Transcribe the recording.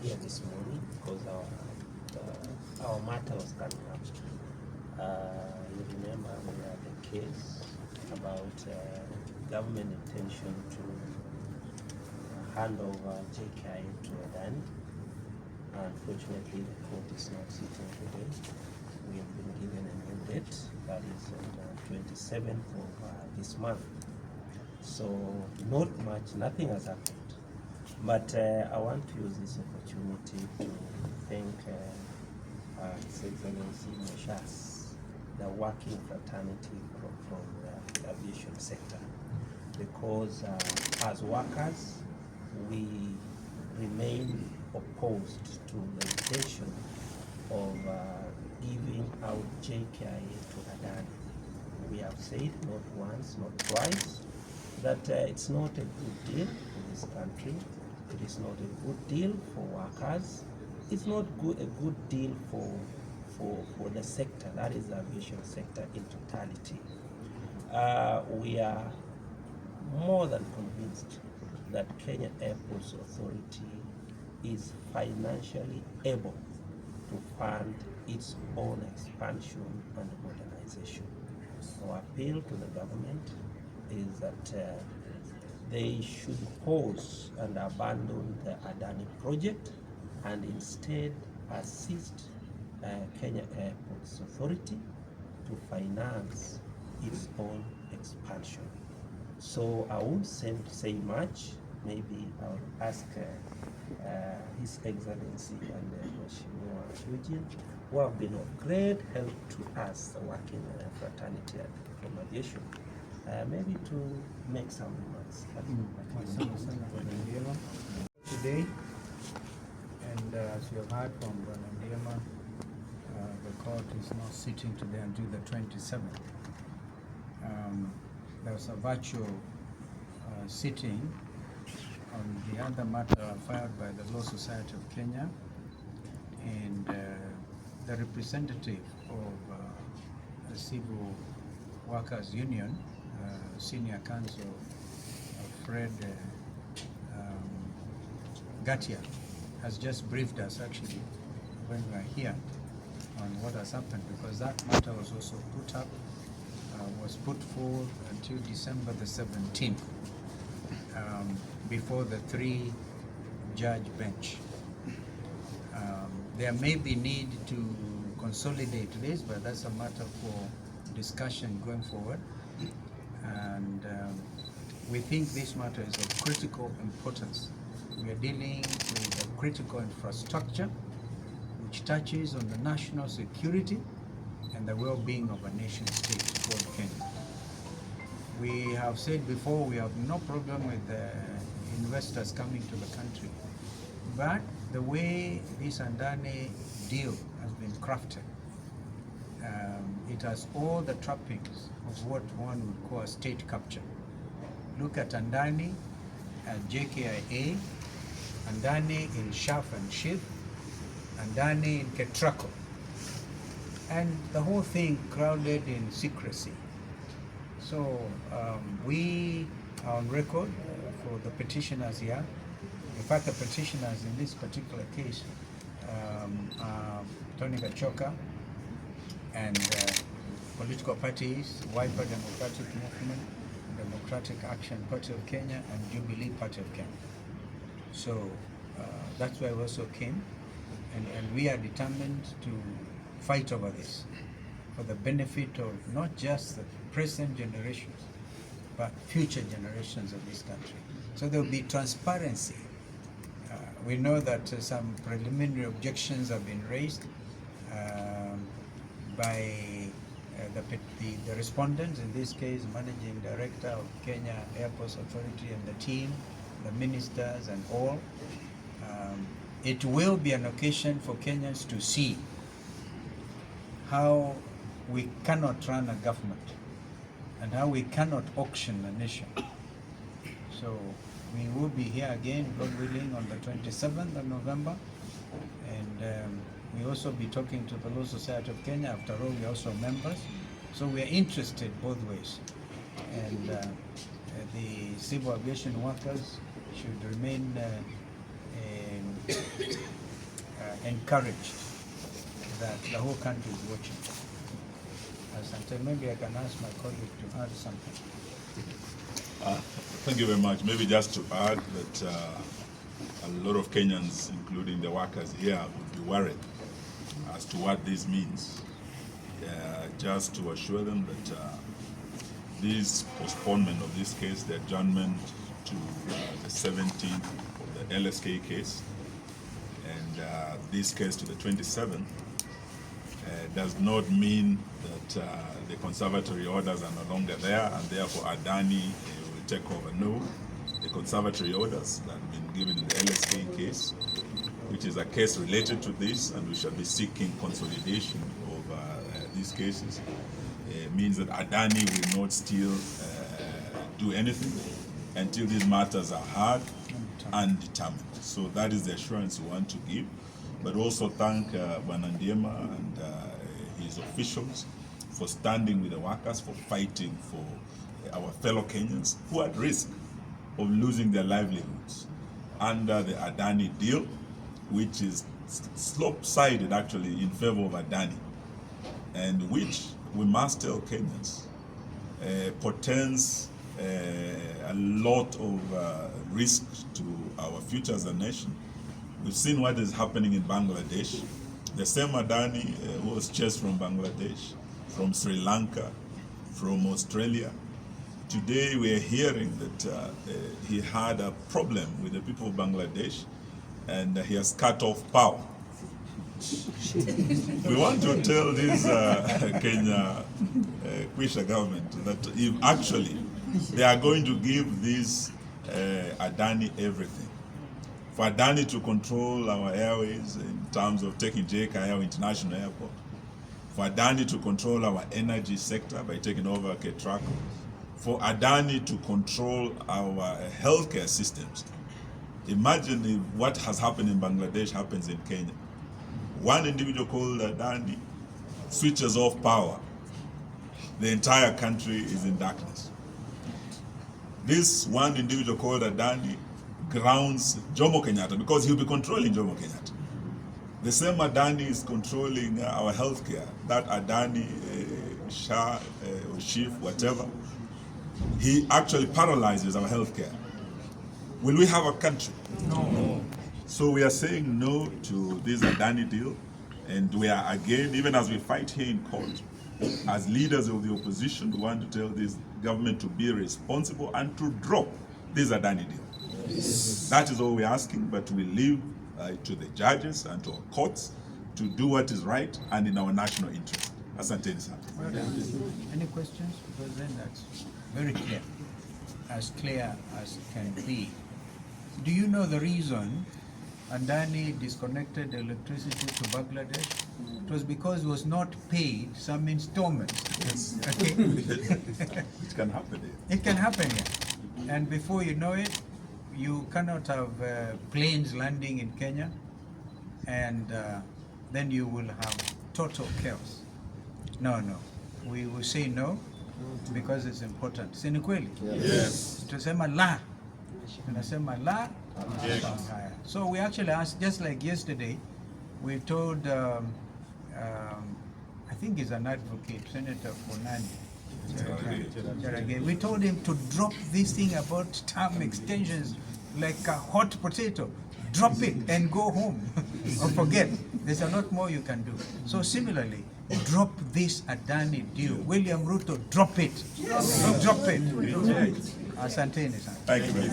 here this morning because our matter was coming up. You remember we had a case about government intention to hand over JKI to Adani. Unfortunately, the court is not sitting today. We have been given a new date, that is on the 27th of this month. So not much, nothing has happened. But I want to use this opportunity to thank His Excellency Moshas, the working fraternity from the aviation sector, because as workers, we remain opposed to the intention of giving out JKIA to Adani. We have said not once, not twice, that it's not a good deal for this country. It is not a good deal for workers. It's not a good deal for the sector, that is the aviation sector in totality. We are more than convinced that Kenya Airports Authority is financially able to fund its own expansion and modernization. Our appeal to the government is that they should pause and abandon the Adani project and instead assist Kenya Airports Authority to finance its own expansion. So I won't say much. Maybe I'll ask His Excellency and Mheshimiwa Eugene, who have been of great help to us, the working fraternity from aviation, maybe to make some remarks. Today, and as you have heard from Ndiema, the court is not sitting today until the 27th. There was a virtual sitting on the other matter filed by the Law Society of Kenya, and the representative of the Civil Workers Union, Senior Counsel Fred Gatia, has just briefed us actually when we are here on what has happened, because that matter was also was put forward until December the 17th before the 3-judge bench. There may be need to consolidate this, but that's a matter for discussion going forward. And we think this matter is of critical importance. We are dealing with a critical infrastructure which touches on the national security and the well-being of a nation state called Kenya. We have said before, we have no problem with investors coming to the country, but the way this Adani deal has been crafted, it has all the trappings of what one would call a state capture. Look at Adani at JKIA, Adani in Shaf and Shif, Adani in Ketraco, and the whole thing crowded in secrecy. So we are on record for the petitioners here. In fact, the petitioners in this particular case are Tony Gachoka and political parties, Wiper Democratic Movement, Democratic Action Party of Kenya, and Jubilee Party of Kenya. So that's why we also came, and we are determined to fight over this for the benefit of not just the present generations, but future generations of this country. So there will be transparency. We know that some preliminary objections have been raised by the respondents, in this case, Managing Director of Kenya Airports Authority and the team, the ministers and all. It will be an occasion for Kenyans to see how we cannot run a government and how we cannot auction a nation. So we will be here again, God willing, on the 27th of November, and we also be talking to the Law Society of Kenya. After all, we are also members, so we are interested both ways. And the civil aviation workers should remain encouraged that the whole country is watching. Asante, maybe I can ask my colleague to add something. Thank you very much. Maybe just to add that a lot of Kenyans, including the workers here, would be worried as to what this means. Just to assure them that this postponement of this case, the adjournment to the 17th of the LSK case, and this case to the 27th, does not mean that the conservatory orders are no longer there and therefore Adani will take over. No, the conservatory orders that have been given in the LSK case, which is a case related to this, and we shall be seeking consolidation of these cases, means that Adani will not still do anything until these matters are heard and determined. So that is the assurance we want to give, but also thank Ndiema and his officials for standing with the workers, for fighting for our fellow Kenyans who are at risk of losing their livelihoods under the Adani deal, which is slope-sided actually in favor of Adani, and which we must tell Kenyans portends a lot of risk to our future as a nation. We've seen what is happening in Bangladesh. The same Adani who was chased from Bangladesh, from Sri Lanka, from Australia. Today we are hearing that he had a problem with the people of Bangladesh and he has cut off power. We want to tell this Kenya Kwisha government that if actually they are going to give this Adani everything, for Adani to control our airways in terms of taking JKIA International Airport, for Adani to control our energy sector by taking over Ketraco, for Adani to control our healthcare systems. Imagine if what has happened in Bangladesh happens in Kenya. One individual called Adani switches off power. The entire country is in darkness. This one individual called Adani grounds Jomo Kenyatta because he'll be controlling Jomo Kenyatta. The same Adani is controlling our healthcare. That Adani, Shah, or Chief, whatever, he actually paralyzes our healthcare. Will we have a country? No. So we are saying no to this Adani deal, and we are again, even as we fight here in court, as leaders of the opposition, we want to tell this government to be responsible and to drop this Adani deal. Yes. That is all we're asking, but we leave to the judges and to our courts to do what is right and in our national interest. Asante sana. Well done. Any questions? Because then that's very clear as can be. Do you know the reason Adani disconnected electricity to Bangladesh? It was because it was not paid some installments. Yes. Okay. It can happen here. It can happen here. And before you know it, you cannot have planes landing in Kenya, and then you will have total chaos. No. We will say no because it's important. Si ni kweli? Yes. Tunasema la. Tunasema la. Yes. So we actually asked, just like yesterday, we told, I think he's an advocate, Senator Fonani. We told him to drop this thing about term extensions like a hot potato. Drop it and go home. Or forget. There's a lot more you can do. So similarly, drop this Adani deal. William Ruto, drop it. Yes. Drop it. Asanteni sana. Thank you.